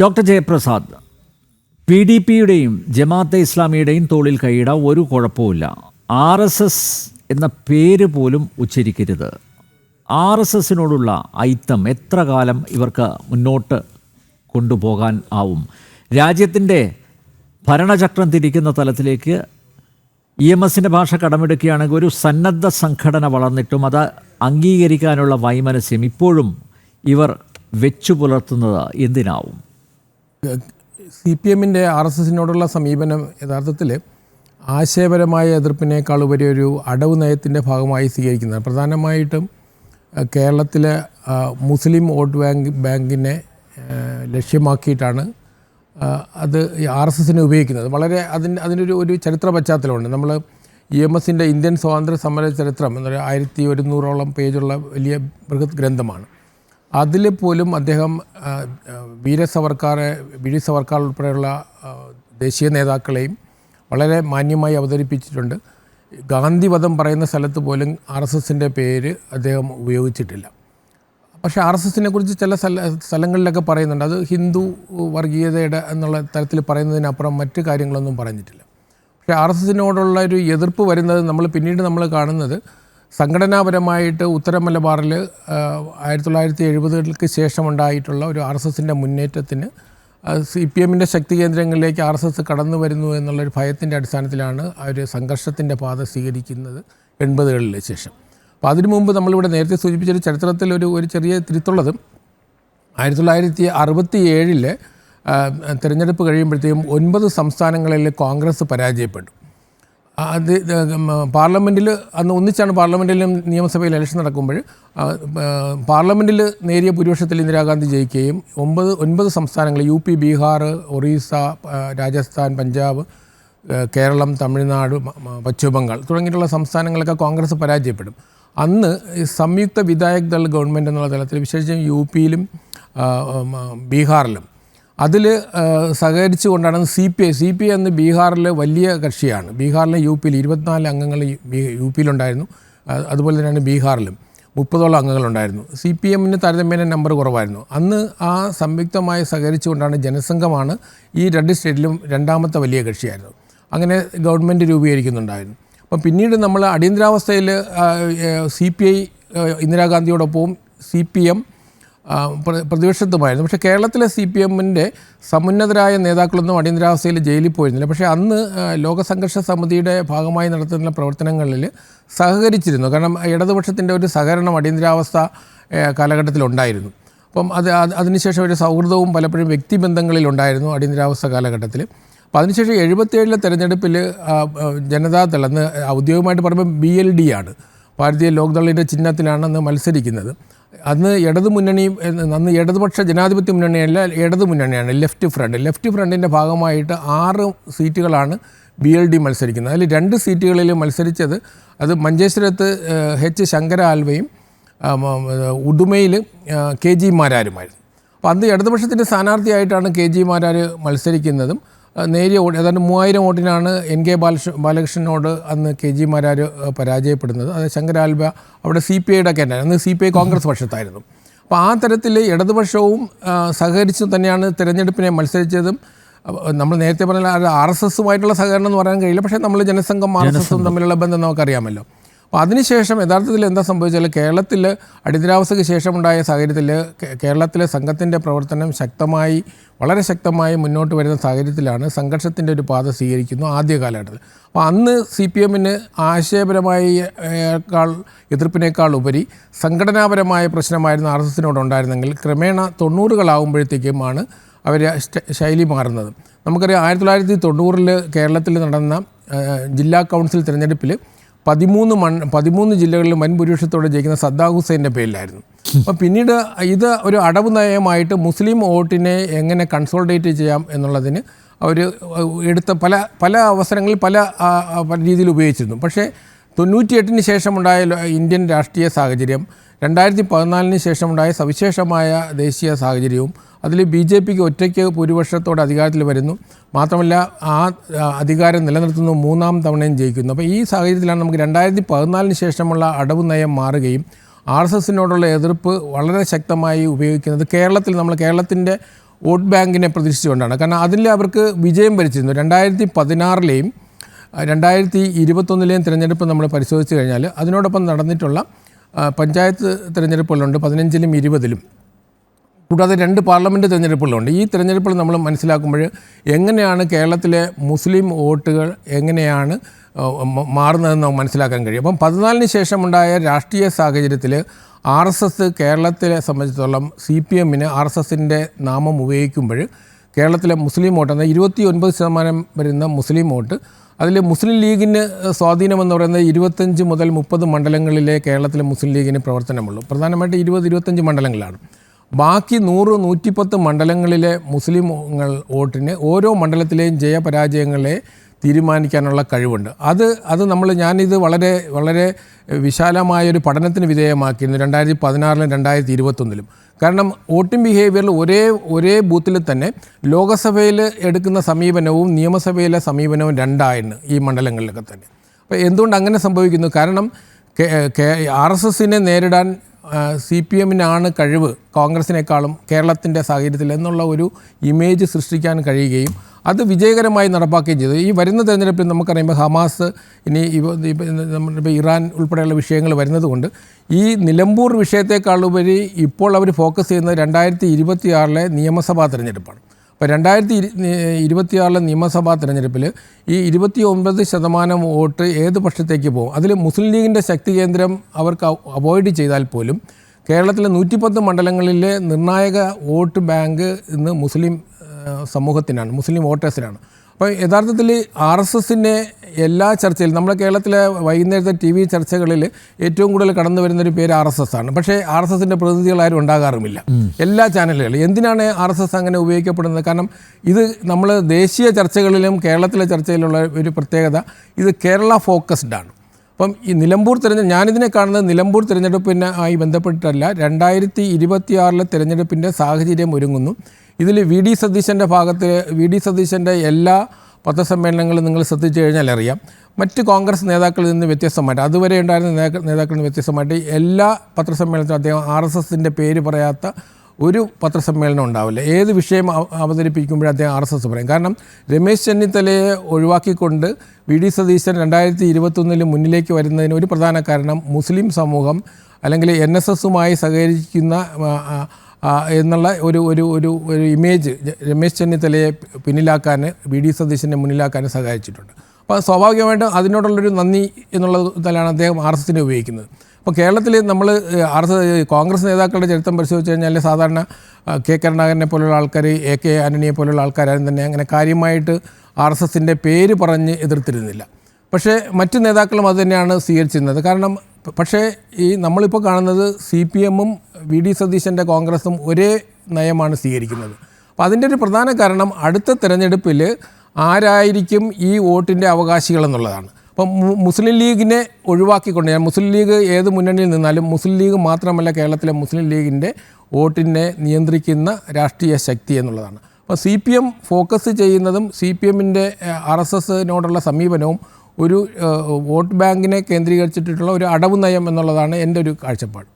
Doctor Jayaprasad, PDPയുടെയും Jamaat-e ഇസ്ലാമിയുടെയും തോളിൽ കൈയിട ഒരു കുഴപ്പമില്ല. RSS എന്ന പേര് പോലും ഉച്ചരിക്കരുത്. RSSനോടുള്ള ഐത്തം എത്ര കാലം ഇവർക്ക് മുന്നോട്ട് കൊണ്ടുപോകാൻ ആവും? രാജ്യത്തിൻ്റെ ഭരണചക്രം തിരിക്കുന്ന തലത്തിലേക്ക് EMSൻ്റെ ഭാഷ കടമെടുക്കുകയാണെങ്കിൽ ഒരു സന്നദ്ധ സംഘടന വളർന്നിട്ടും അത് അംഗീകരിക്കാനുള്ള വൈമനസ്യം ഇപ്പോഴും ഇവർ വെച്ചു പുലർത്തുന്നത് എന്തിനാവും? CPMൻ്റെ RSSനോടുള്ള സമീപനം യഥാർത്ഥത്തിൽ ആശയപരമായ എതിർപ്പിനേക്കാൾ ഉപരി ഒരു അടവ് നയത്തിൻ്റെ ഭാഗമായി സ്വീകരിക്കുന്നത്. പ്രധാനമായിട്ടും കേരളത്തിലെ മുസ്ലിം വോട്ട് ബാങ്കിനെ ലക്ഷ്യമാക്കിയിട്ടാണ് അത് RSSനെ ഉപയോഗിക്കുന്നത്. വളരെ അതിനൊരു ചരിത്ര പശ്ചാത്തലമുണ്ട്. നമ്മൾ EMSൻ്റെ ഇന്ത്യൻ സ്വാതന്ത്ര്യ സമര ചരിത്രം എന്നൊരു 1100ഓളം പേജുള്ള വലിയ ബൃഹത് ഗ്രന്ഥമാണ്. അതിൽ പോലും അദ്ദേഹം വീര സവർക്കാർ ഉൾപ്പെടെയുള്ള ദേശീയ നേതാക്കളെയും വളരെ മാന്യമായി അവതരിപ്പിച്ചിട്ടുണ്ട്. ഗാന്ധിവധം പറയുന്ന സ്ഥലത്ത് പോലും RSSൻ്റെ പേര് അദ്ദേഹം ഉപയോഗിച്ചിട്ടില്ല. പക്ഷേ RSSനെ കുറിച്ച് ചില സ്ഥലങ്ങളിലൊക്കെ പറയുന്നുണ്ട്. അത് ഹിന്ദു വർഗീയതയുടെ എന്നുള്ള തരത്തിൽ പറയുന്നതിനപ്പുറം മറ്റ് കാര്യങ്ങളൊന്നും പറഞ്ഞിട്ടില്ല. പക്ഷേ RSSനോടുള്ള ഒരു എതിർപ്പ് വരുന്നത് പിന്നീട് നമ്മൾ കാണുന്നത് സംഘടനാപരമായിട്ട് ഉത്തര മലബാറിൽ 1970കൾക്ക് ശേഷമുണ്ടായിട്ടുള്ള ഒരു RSSൻ്റെ മുന്നേറ്റത്തിന് CPMൻ്റെ ശക്തി കേന്ദ്രങ്ങളിലേക്ക് RSS കടന്നു വരുന്നു എന്നുള്ളൊരു ഭയത്തിൻ്റെ അടിസ്ഥാനത്തിലാണ് അവർ സംഘർഷത്തിൻ്റെ പാത സ്വീകരിക്കുന്നത് 80കളിന് ശേഷം. അപ്പോൾ അതിനു മുമ്പ് നമ്മളിവിടെ നേരത്തെ സൂചിപ്പിച്ചൊരു ചരിത്രത്തിൽ ഒരു ചെറിയ തിരുത്തുള്ളത് 1967 തിരഞ്ഞെടുപ്പ് കഴിയുമ്പോഴത്തേക്കും 9 സംസ്ഥാനങ്ങളിൽ കോൺഗ്രസ് പരാജയപ്പെട്ടു. അത് പാർലമെൻറ്റിൽ അന്ന് ഒന്നിച്ചാണ് പാർലമെൻറ്റിലും നിയമസഭയിൽ ഇലക്ഷൻ നടക്കുമ്പോൾ പാർലമെൻറ്റിൽ നേരിയ ഭൂരിപക്ഷത്തിൽ ഇന്ദിരാഗാന്ധി ജയിക്കുകയും 9 സംസ്ഥാനങ്ങൾ UP, ബീഹാർ, ഒറീസ, രാജസ്ഥാൻ, പഞ്ചാബ്, കേരളം, തമിഴ്നാട്, പശ്ചിമ ബംഗാൾ തുടങ്ങിയിട്ടുള്ള സംസ്ഥാനങ്ങളൊക്കെ കോൺഗ്രസ് പരാജയപ്പെടും. അന്ന് സംയുക്ത വിധായക് ദൾ ഗവൺമെൻറ് എന്നുള്ള തലത്തിൽ വിശേഷിച്ചും UPയിലും ബീഹാറിലും അതിൽ സഹകരിച്ചുകൊണ്ടാണ് CPI എന്ന് ബീഹാറിൽ വലിയ കക്ഷിയാണ്. ബീഹാറിലെ UPയിൽ 24 അംഗങ്ങൾ UPയിലുണ്ടായിരുന്നു. അതുപോലെ തന്നെയാണ് ബീഹാറിലും 30ഓളം അംഗങ്ങളുണ്ടായിരുന്നു. CPMന് താരതമ്യേന നമ്പർ കുറവായിരുന്നു. അന്ന് ആ സംയുക്തമായി സഹകരിച്ചുകൊണ്ടാണ് ജനസംഘമാണ് ഈ 2 സ്റ്റേറ്റിലും രണ്ടാമത്തെ വലിയ കക്ഷിയായിരുന്നു. അങ്ങനെ ഗവൺമെൻറ് രൂപീകരിക്കുന്നുണ്ടായിരുന്നു. അപ്പം പിന്നീട് നമ്മൾ അടിയന്തരാവസ്ഥയിൽ CPI ഇന്ദിരാഗാന്ധിയോടൊപ്പവും CPM പ്രതിപക്ഷത്തുമായിരുന്നു. പക്ഷേ കേരളത്തിലെ CPMൻ്റെ സമുന്നതരായ നേതാക്കളൊന്നും അടിയന്തരാവസ്ഥയിൽ ജയിലിൽ പോയിരുന്നില്ല. പക്ഷേ അന്ന് ലോകസംഘർഷ സമിതിയുടെ ഭാഗമായി നടത്തുന്ന പ്രവർത്തനങ്ങളിൽ സഹകരിച്ചിരുന്നു. കാരണം ഇടതുപക്ഷത്തിൻ്റെ ഒരു സഹകരണം അടിയന്തരാവസ്ഥ കാലഘട്ടത്തിലുണ്ടായിരുന്നു. അപ്പം അതിനുശേഷം ഒരു സൗഹൃദവും പലപ്പോഴും വ്യക്തിബന്ധങ്ങളിലുണ്ടായിരുന്നു അടിയന്തരാവസ്ഥ കാലഘട്ടത്തിൽ. അപ്പോൾ അതിനുശേഷം 77 തെരഞ്ഞെടുപ്പിൽ ജനതാദൾ അന്ന് ഔദ്യോഗികമായിട്ട് പറയുമ്പോൾ BLD ആണ്, ഭാരതീയ ലോക്ദളിൻ്റെ ചിഹ്നത്തിലാണ് അന്ന് മത്സരിക്കുന്നത്. അന്ന് അന്ന് ഇടതുപക്ഷ ജനാധിപത്യ മുന്നണിയല്ല, ഇടതു മുന്നണിയാണ്. ലെഫ്റ്റ് ഫ്രണ്ടിൻ്റെ ഭാഗമായിട്ട് 6 സീറ്റുകളാണ് BLD മത്സരിക്കുന്നത്. അതിൽ 2 സീറ്റുകളിൽ മത്സരിച്ചത് അത് മഞ്ചേശ്വരത്ത് H. ശങ്കര ആൽവയും ഉടുമയിൽ KG മാരാരുമായിരുന്നു. അപ്പോൾ അന്ന് ഇടതുപക്ഷത്തിൻ്റെ സ്ഥാനാർത്ഥിയായിട്ടാണ് KG മാരാർ മത്സരിക്കുന്നതും നേരിയ വോട്ട് ഏതാണ്ട് 3000 വോട്ടിനാണ് NK ബാലകൃഷ്ണനോട് അന്ന് KG മാരാർ പരാജയപ്പെടുന്നത്. അത് ശങ്കര ആൽവ അവിടെ CPIയുടെ ഒക്കെ അന്ന് CPI കോൺഗ്രസ് പക്ഷത്തായിരുന്നു. അപ്പോൾ ആ തരത്തിൽ ഇടതുപക്ഷവും സഹകരിച്ചു തന്നെയാണ് തിരഞ്ഞെടുപ്പിനെ മത്സരിച്ചതും. നമ്മൾ നേരത്തെ പറഞ്ഞ RSSുമായിട്ടുള്ള സഹകരണം എന്ന് പറയാൻ കഴിയില്ല. പക്ഷേ നമ്മൾ ജനസംഘം RSSും തമ്മിലുള്ള ബന്ധം നമുക്കറിയാമല്ലോ. അപ്പോൾ അതിനുശേഷം യഥാർത്ഥത്തിൽ എന്താ സംഭവിച്ചാൽ കേരളത്തിൽ അടിയന്തരാവസ്ഥയ്ക്ക് ശേഷമുണ്ടായ സാഹചര്യത്തിൽ കേരളത്തിലെ സംഘത്തിൻ്റെ പ്രവർത്തനം വളരെ ശക്തമായി മുന്നോട്ട് വരുന്ന സാഹചര്യത്തിലാണ് സംഘർഷത്തിൻ്റെ ഒരു പാത സ്വീകരിക്കുന്നു ആദ്യ കാലഘട്ടത്തിൽ. അപ്പോൾ അന്ന് CPMന് എതിർപ്പിനേക്കാൾ ഉപരി സംഘടനാപരമായ പ്രശ്നമായിരുന്നു RSSനോടുണ്ടായിരുന്നെങ്കിൽ ക്രമേണ 90കളാവുമ്പോഴത്തേക്കുമാണ് അവർ ശൈലി മാറുന്നത്. നമുക്കറിയാം 1990 കേരളത്തിൽ നടന്ന ജില്ലാ കൗൺസിൽ തിരഞ്ഞെടുപ്പിൽ 13 ജില്ലകളിൽ വൻ ഭൂരിപക്ഷത്തോടെ ജയിക്കുന്ന സദ്ദാം ഹുസൈൻ്റെ പേരിലായിരുന്നു. അപ്പം പിന്നീട് ഇത് ഒരു അടവ് നയമായിട്ട് മുസ്ലിം വോട്ടിനെ എങ്ങനെ കൺസോളിഡേറ്റ് ചെയ്യാം എന്നുള്ളതിന് അവർ എടുത്ത പല അവസരങ്ങളിൽ പല രീതിയിൽ ഉപയോഗിച്ചിരുന്നു. പക്ഷേ 98 ശേഷമുണ്ടായ ഇന്ത്യൻ രാഷ്ട്രീയ സാഹചര്യം, 2014 ശേഷമുണ്ടായ സവിശേഷമായ ദേശീയ സാഹചര്യവും അതിൽ BJPക്ക് ഒറ്റയ്ക്ക് ഭൂരിപക്ഷത്തോടെ അധികാരത്തിൽ വരുന്നു. മാത്രമല്ല ആ അധികാരം നിലനിർത്തുന്നു, 3ാം തവണയും ജയിക്കുന്നു. അപ്പോൾ ഈ സാഹചര്യത്തിലാണ് നമുക്ക് 2014 ശേഷമുള്ള അടവ് നയം മാറുകയും RSSനോടുള്ള എതിർപ്പ് വളരെ ശക്തമായി ഉപയോഗിക്കുന്നത് കേരളത്തിൻ്റെ വോട്ട് ബാങ്കിനെ പ്രതീക്ഷിച്ചുകൊണ്ടാണ്. കാരണം അതിൽ അവർക്ക് വിജയം വരിച്ചിരുന്നു. 2016-ലെയും 2021-ലെയും തിരഞ്ഞെടുപ്പ് നമ്മൾ പരിശോധിച്ച് കഴിഞ്ഞാൽ അതിനോടൊപ്പം നടന്നിട്ടുള്ള പഞ്ചായത്ത് തിരഞ്ഞെടുപ്പുകളുണ്ട് 15-ലും 20-ലും, കൂടാതെ 2 പാർലമെൻറ്റ് തിരഞ്ഞെടുപ്പുകളുണ്ട്. ഈ തിരഞ്ഞെടുപ്പുകൾ നമ്മൾ മനസ്സിലാക്കുമ്പോൾ എങ്ങനെയാണ് കേരളത്തിലെ മുസ്ലിം വോട്ടുകൾ എങ്ങനെയാണ് മാറുന്നതെന്ന് നമുക്ക് മനസ്സിലാക്കാൻ കഴിയും. അപ്പം 14-ന് ശേഷമുണ്ടായ രാഷ്ട്രീയ സാഹചര്യത്തിൽ RSS കേരളത്തിലെ സംബന്ധിച്ചിടത്തോളം CPM-ന് RSSൻ്റെ നാമം ഉപയോഗിക്കുമ്പോൾ കേരളത്തിലെ മുസ്ലിം വോട്ട് എന്നാൽ 29% വരുന്ന മുസ്ലിം വോട്ട്, അതിൽ മുസ്ലിം ലീഗിന് സ്വാധീനമെന്ന് പറയുന്നത് 25 മുതൽ 30 മണ്ഡലങ്ങളിലെ കേരളത്തിലെ മുസ്ലിം ലീഗിന് പ്രവർത്തനമുള്ളൂ. പ്രധാനമായിട്ട് 20-25 മണ്ഡലങ്ങളിലാണ്. ബാക്കി 100-110 മണ്ഡലങ്ങളിലെ മുസ്ലിം വോട്ടിന് ഓരോ മണ്ഡലത്തിലെയും ജയപരാജയങ്ങളെ തീരുമാനിക്കാനുള്ള കഴിവുണ്ട്. ഞാനിത് വളരെ വളരെ വിശാലമായൊരു പഠനത്തിന് വിധേയമാക്കിയിരുന്നു 2016-ലും 2021-ലും. കാരണം വോട്ടിംഗ് ബിഹേവിയറിൽ ഒരേ ബൂത്തിൽ തന്നെ ലോകസഭയിൽ എടുക്കുന്ന സമീപനവും നിയമസഭയിലെ സമീപനവും രണ്ടായിരുന്നു ഈ മണ്ഡലങ്ങളിലൊക്കെ തന്നെ. അപ്പോൾ എന്തുകൊണ്ട് അങ്ങനെ സംഭവിക്കുന്നു? കാരണം RSSനെ നേരിടാൻ CPM-നാണ് കഴിവ് കോൺഗ്രസിനേക്കാളും കേരളത്തിൻ്റെ സാഹചര്യത്തിൽ എന്നുള്ള ഒരു ഇമേജ് സൃഷ്ടിക്കാൻ കഴിയുകയും അത് വിജയകരമായി നടപ്പാക്കുകയും ചെയ്തു. ഈ വരുന്ന തെരഞ്ഞെടുപ്പിൽ നമുക്കറിയുമ്പോൾ ഹമാസ് ഇനി ഇപ്പോൾ ഇറാൻ ഉൾപ്പെടെയുള്ള വിഷയങ്ങൾ വരുന്നതുകൊണ്ട് ഈ നിലമ്പൂർ വിഷയത്തെക്കാളുപരി ഇപ്പോൾ അവർ ഫോക്കസ് ചെയ്യുന്നത് 2026-ലെ നിയമസഭാ തിരഞ്ഞെടുപ്പാണ്. അപ്പോൾ 2026-ലെ നിയമസഭാ തിരഞ്ഞെടുപ്പിൽ ഈ 29% വോട്ട് ഏത് പക്ഷത്തേക്ക് പോകും? അതിൽ മുസ്ലിം ലീഗിൻ്റെ ശക്തി കേന്ദ്രം അവർക്ക് അവോയ്ഡ് ചെയ്താൽ പോലും കേരളത്തിലെ 110 മണ്ഡലങ്ങളിലെ നിർണായക വോട്ട് ബാങ്ക് ഇന്ന് മുസ്ലിം സമൂഹത്തിനാണ്, മുസ്ലിം വോട്ടേഴ്സിനാണ്. അപ്പോൾ യഥാർത്ഥത്തിൽ RSSനെ എല്ലാ ചർച്ചയിലും നമ്മുടെ കേരളത്തിലെ വൈകുന്നേരത്തെ TV ചർച്ചകളിൽ ഏറ്റവും കൂടുതൽ കടന്നു വരുന്നൊരു പേര് RSS ആണ്. പക്ഷേ RSSൻ്റെ പ്രതിനിധികളാരും ഉണ്ടാകാറുമില്ല എല്ലാ ചാനലുകളിലും. എന്തിനാണ് RSS അങ്ങനെ ഉപയോഗിക്കപ്പെടുന്നത്? കാരണം ഇത് നമ്മൾ ദേശീയ ചർച്ചകളിലും കേരളത്തിലെ ചർച്ചയിലുള്ള ഒരു പ്രത്യേകത, ഇത് കേരള ഫോക്കസ്ഡ് ആണ്. അപ്പം ഈ നിലമ്പൂർ ഞാനിതിനെ കാണുന്നത് നിലമ്പൂർ തിരഞ്ഞെടുപ്പിനായി ബന്ധപ്പെട്ടിട്ടല്ല, 2026-ലെ തിരഞ്ഞെടുപ്പിൻ്റെ സാഹചര്യം ഒരുങ്ങുന്നു. ഇതിൽ VD സതീശൻ്റെ സതീശൻ്റെ എല്ലാ പത്രസമ്മേളനങ്ങളും നിങ്ങൾ ശ്രദ്ധിച്ചു കഴിഞ്ഞാൽ അറിയാം, മറ്റ് കോൺഗ്രസ് നേതാക്കളിൽ നിന്ന് വ്യത്യസ്തമായിട്ട്, അതുവരെ ഉണ്ടായിരുന്ന നേതാക്കളിൽ നിന്ന് വ്യത്യസ്തമായിട്ട് എല്ലാ പത്രസമ്മേളനത്തിലും അദ്ദേഹം RSSൻ്റെ പേര് പറയാത്ത ഒരു പത്രസമ്മേളനം ഉണ്ടാവില്ല. ഏത് വിഷയം അവതരിപ്പിക്കുമ്പോഴും അദ്ദേഹം RSS പറയും. കാരണം രമേശ് ചെന്നിത്തലയെ ഒഴിവാക്കിക്കൊണ്ട് VD സതീശൻ 2021-ൽ മുന്നിലേക്ക് വരുന്നതിന് ഒരു പ്രധാന കാരണം മുസ്ലിം സമൂഹം അല്ലെങ്കിൽ NSSുമായി സഹകരിക്കുന്ന എന്നുള്ള ഒരു ഇമേജ് രമേശ് ചെന്നിത്തലയെ പിന്നിലാക്കാൻ VD സതീശനെ മുന്നിലാക്കാൻ സഹായിച്ചിട്ടുണ്ട്. അപ്പോൾ സ്വാഭാവികമായിട്ടും അതിനോടുള്ളൊരു നന്ദി എന്നുള്ള ഇതിലാണ് അദ്ദേഹം RSSനെ ഉപയോഗിക്കുന്നത്. അപ്പോൾ കേരളത്തിൽ നമ്മൾ കോൺഗ്രസ് നേതാക്കളുടെ ചരിത്രം പരിശോധിച്ച് കഴിഞ്ഞാൽ സാധാരണ K കരുണാകരനെ പോലുള്ള ആൾക്കാർ, AK ആൻ്റണിയെ പോലുള്ള ആൾക്കാരും തന്നെ അങ്ങനെ കാര്യമായിട്ട് RSSൻ്റെ പേര് പറഞ്ഞ് എതിർത്തിരുന്നില്ല. പക്ഷേ മറ്റു നേതാക്കളും അതുതന്നെയാണ് സ്വീകരിച്ചിരുന്നത്. കാരണം പക്ഷേ നമ്മളിപ്പോൾ കാണുന്നത് CPM-ഉം VD സതീശൻ്റെ കോൺഗ്രസും ഒരേ നയമാണ് സ്വീകരിക്കുന്നത്. അപ്പോൾ അതിൻ്റെ ഒരു പ്രധാന കാരണം അടുത്ത തിരഞ്ഞെടുപ്പിൽ ആരായിരിക്കും ഈ വോട്ടിൻ്റെ അവകാശികളെന്നുള്ളതാണ്. അപ്പം മുസ്ലിം ലീഗിനെ ഒഴിവാക്കിക്കൊണ്ട്, മുസ്ലിം ലീഗ് ഏത് മുന്നണിയിൽ നിന്നാലും മുസ്ലിം ലീഗ് മാത്രമല്ല കേരളത്തിലെ മുസ്ലിം ലീഗിൻ്റെ വോട്ടിനെ നിയന്ത്രിക്കുന്ന രാഷ്ട്രീയ ശക്തി എന്നുള്ളതാണ്. അപ്പോൾ CPM ഫോക്കസ് ചെയ്യുന്നതും CPM-ൻ്റെ RSSനോടുള്ള സമീപനവും ഒരു വോട്ട് ബാങ്കിനെ കേന്ദ്രീകരിച്ചിട്ടുള്ള ഒരു അടവ് നയം എന്നുള്ളതാണ് എൻ്റെ ഒരു കാഴ്ചപ്പാട്.